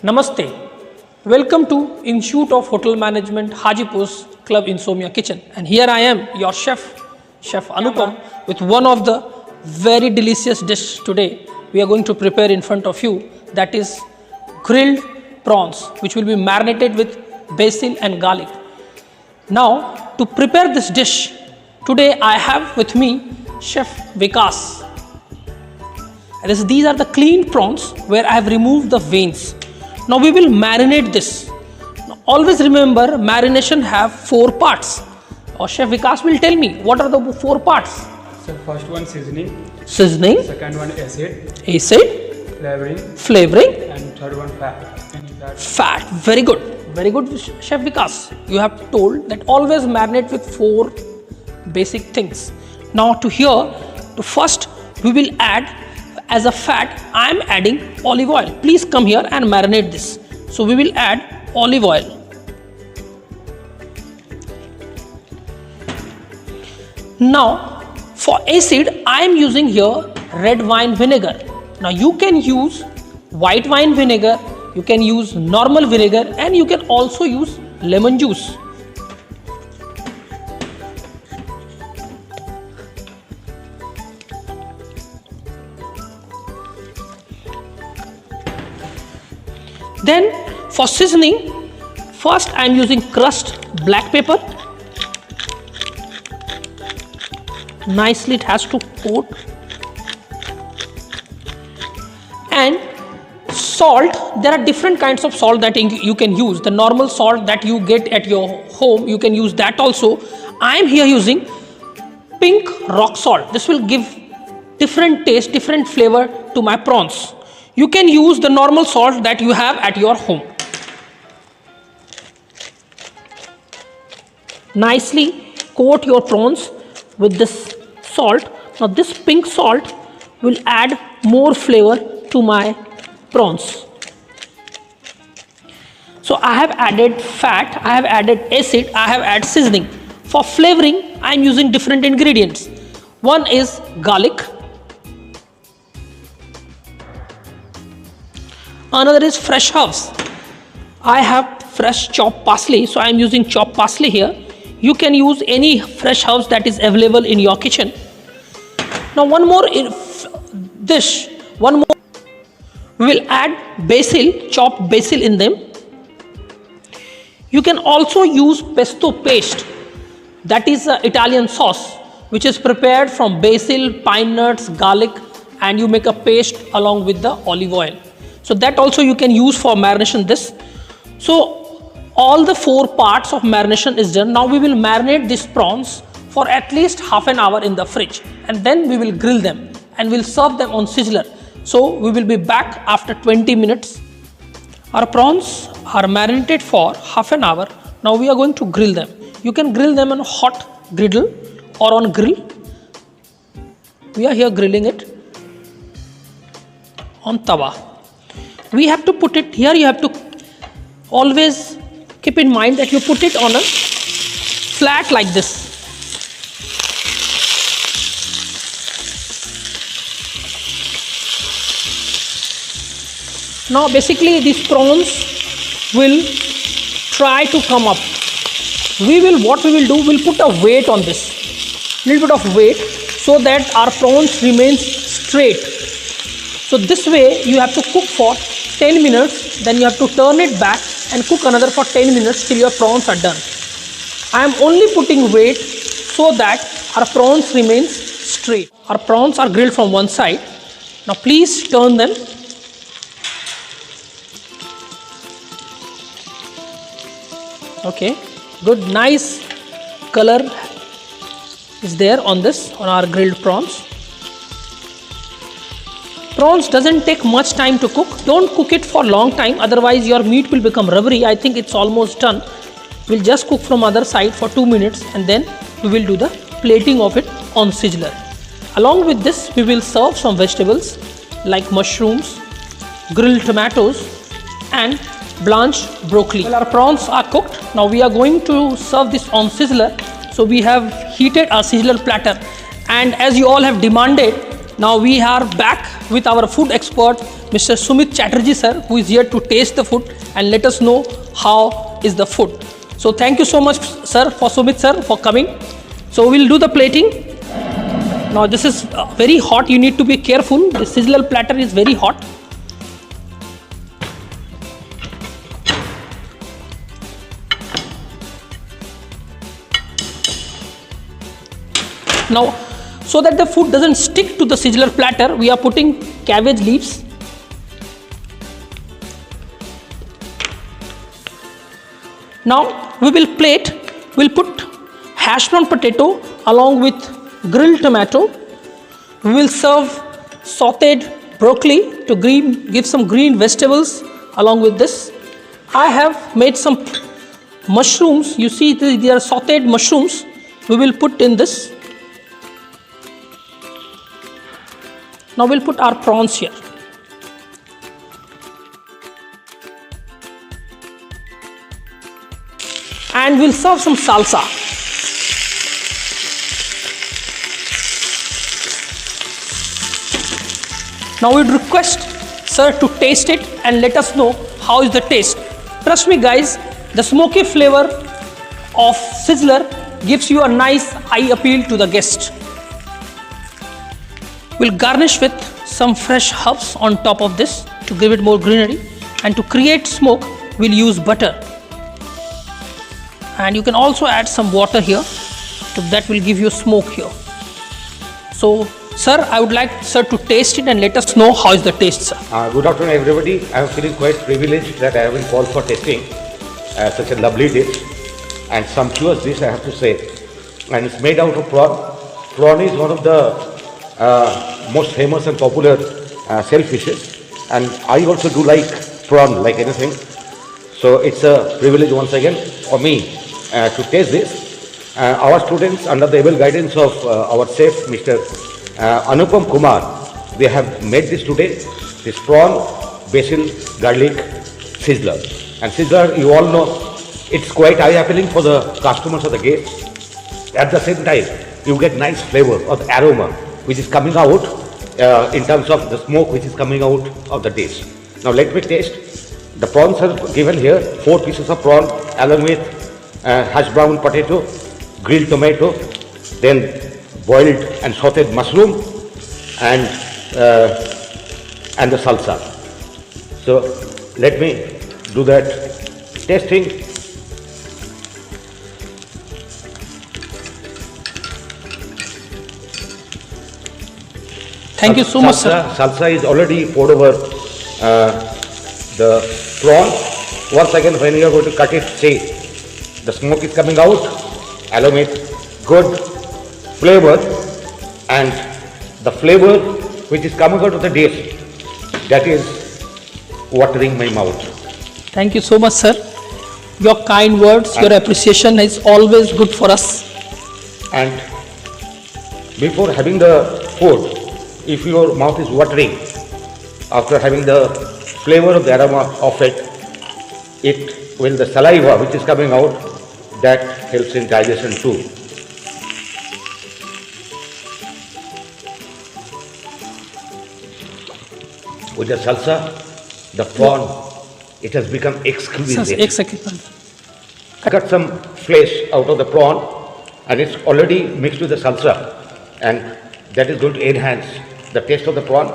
Namaste. Welcome to Institute of Hotel Management Hajipur's Club Insomnia Kitchen. And here I am, your chef Anupam, with one of the very delicious dish today we are going to prepare in front of you, that is grilled prawns, which will be marinated with basil and garlic. Now, to prepare this dish, today I have with me Chef Vikas. These are the clean prawns where I have removed the veins. Now we will marinate this. Now, always remember, marination have 4 parts. Or Chef Vikas will tell me what are the 4 parts. So first one seasoning. Second one acid. Flavoring. And third one fat. Fat. Very good. Very good, Chef Vikas. You have told that always marinate with 4 basic things. Now to first we will add, as a fat, I am adding olive oil. Please come here and marinate this. So we will add olive oil. Now for acid, I am using here red wine vinegar. Now you can use white wine vinegar, you can use normal vinegar, and you can also use lemon juice. Then for seasoning, first I am using crushed black pepper. Nicely it has to coat. And salt, there are different kinds of salt that you can use. The normal salt that you get at your home, you can use that also. I am here using pink rock salt. This will give different taste, different flavor to my prawns. You can use the normal salt that you have at your home. Nicely coat your prawns with this salt. Now this pink salt will add more flavor to my prawns. So I have added fat, I have added acid, I have added seasoning. For flavoring, I am using different ingredients. One is garlic. Another is fresh herbs. I have fresh chopped parsley, so I am using chopped parsley here. You can use any fresh herbs that is available in your kitchen. Now one more dish, we will add basil, chopped basil in them. You can also use pesto paste, that is Italian sauce, which is prepared from basil, pine nuts, garlic, and you make a paste along with the olive oil. So that also you can use for marination this. So all the 4 parts of marination is done. Now we will marinate these prawns for at least half an hour in the fridge, and then we will grill them and we'll serve them on sizzler. So we will be back after 20 minutes. Our prawns are marinated for half an hour. Now we are going to grill them. You can grill them on a hot griddle or on grill. We are here grilling it on tawa. We have to put it here, you have to always keep in mind that you put it on a flat like this. Now basically these prawns will try to come up. What we will do, we'll put a weight on this, little bit of weight, so that our prawns remains straight. So this way you have to cook for 10 minutes, then you have to turn it back and cook another for 10 minutes till your prawns are done. I am only putting weight so that our prawns remains straight. Our prawns are grilled from one side. Now please turn them. Okay, good, nice color is there on our grilled prawns. Prawns doesn't take much time to cook. Don't cook it for long time, otherwise your meat will become rubbery. I think it's almost done. We'll just cook from other side for 2 minutes, and then we will do the plating of it on sizzler. Along with this, we will serve some vegetables like mushrooms, grilled tomatoes, and blanched broccoli. Well, our prawns are cooked. Now we are going to serve this on sizzler. So we have heated our sizzler platter, and as you all have demanded, Now we are back with our food expert, Mr. Sumit Chatterjee sir, who is here to taste the food and let us know how is the food. So thank you so much sir, for Sumit sir, for coming. So we'll do the plating. Now this is very hot, you need to be careful. The sizzler platter is very hot. Now, so that the food doesn't stick to the sizzler platter, we are putting cabbage leaves. Now we will we'll put hash brown potato along with grilled tomato. We will serve sauteed broccoli to give some green vegetables along with this. I have made some mushrooms. You see they are sauteed mushrooms. We will put in this. Now we'll put our prawns here. And we'll serve some salsa. Now we'd request sir to taste it and let us know how is the taste. Trust me guys, the smoky flavor of sizzler gives you a nice eye appeal to the guest. We'll garnish with some fresh herbs on top of this to give it more greenery, and to create smoke we'll use butter, and you can also add some water here, so that will give you smoke here. So sir, I would like sir to taste it and let us know how is the taste sir. Good afternoon everybody. I am feeling quite privileged that I have been called for tasting such a lovely dish and sumptuous dish, I have to say, and it's made out of prawn. Prawn is one of the most famous and popular shellfishes, and I also do like prawn like anything, so it's a privilege once again for me to taste this. Our students, under the able guidance of our chef Mr. Anupam Kumar, they have made this today, this prawn basil garlic sizzler. And sizzler, you all know, it's quite eye-appealing for the customers or the guests. At the same time, you get nice flavor or the aroma which is coming out in terms of the smoke which is coming out of the dish. Now let me taste. The prawns are given here, 4 pieces of prawn along with hash brown potato, grilled tomato, then boiled and sauteed mushroom, and the salsa. So let me do that tasting. Thank you so much sir. Salsa is already poured over the prawn. Once again, when you are going to cut it, see, the smoke is coming out along with good flavor, and the flavor which is coming out of the dish, that is watering my mouth. Thank you so much sir. Your kind words, your appreciation is always good for us. And before having the food, if your mouth is watering after having the flavor of the aroma of it, it will, the saliva which is coming out, that helps in digestion too. With the salsa, the prawn, it has become exquisite. I cut some flesh out of the prawn and it's already mixed with the salsa, and that is going to enhance the taste of the prawn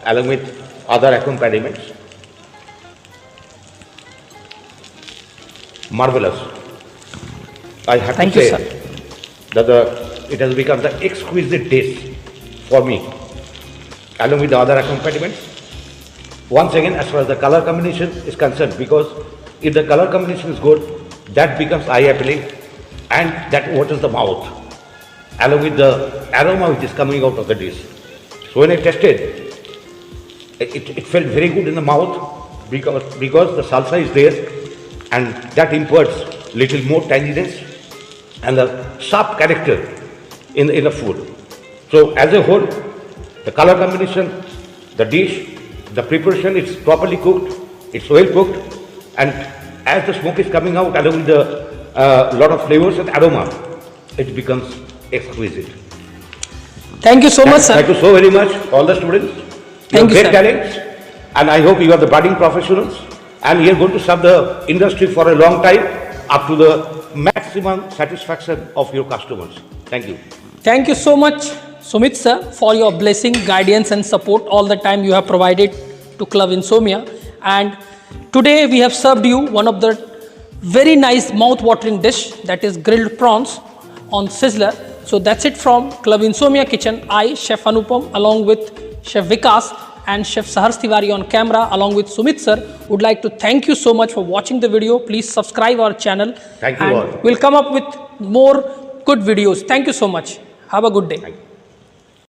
along with other accompaniments. Marvelous. I have Thank to you, say sir. that it has become the exquisite dish for me along with the other accompaniments. Once again, as far as the color combination is concerned, because if the color combination is good, that becomes eye-appealing and that waters the mouth along with the aroma which is coming out of the dish. So when I tasted, it felt very good in the mouth because the salsa is there, and that imparts little more tanginess and a sharp character in the food. So as a whole, the color combination, the dish, the preparation, it's properly cooked, it's well cooked, and as the smoke is coming out along with the lot of flavors and aroma, it becomes exquisite. Thank you so much, sir. Thank you so very much, all the students. You Thank have you, great sir. talents, and I hope you are the budding professionals, and you are going to serve the industry for a long time, up to the maximum satisfaction of your customers. Thank you. Thank you so much, Sumit sir, for your blessing, guidance and support all the time you have provided to Club Insomnia. And today we have served you one of the very nice mouth-watering dish, that is grilled prawns on sizzler. So that's it from Club Insomnia Kitchen. I, Chef Anupam, along with Chef Vikas and Chef Sahars Tiwari on camera, along with Sumit sir, would like to thank you so much for watching the video. Please subscribe our channel. Thank you and all. we'll come up with more good videos. Thank you so much. Have a good day.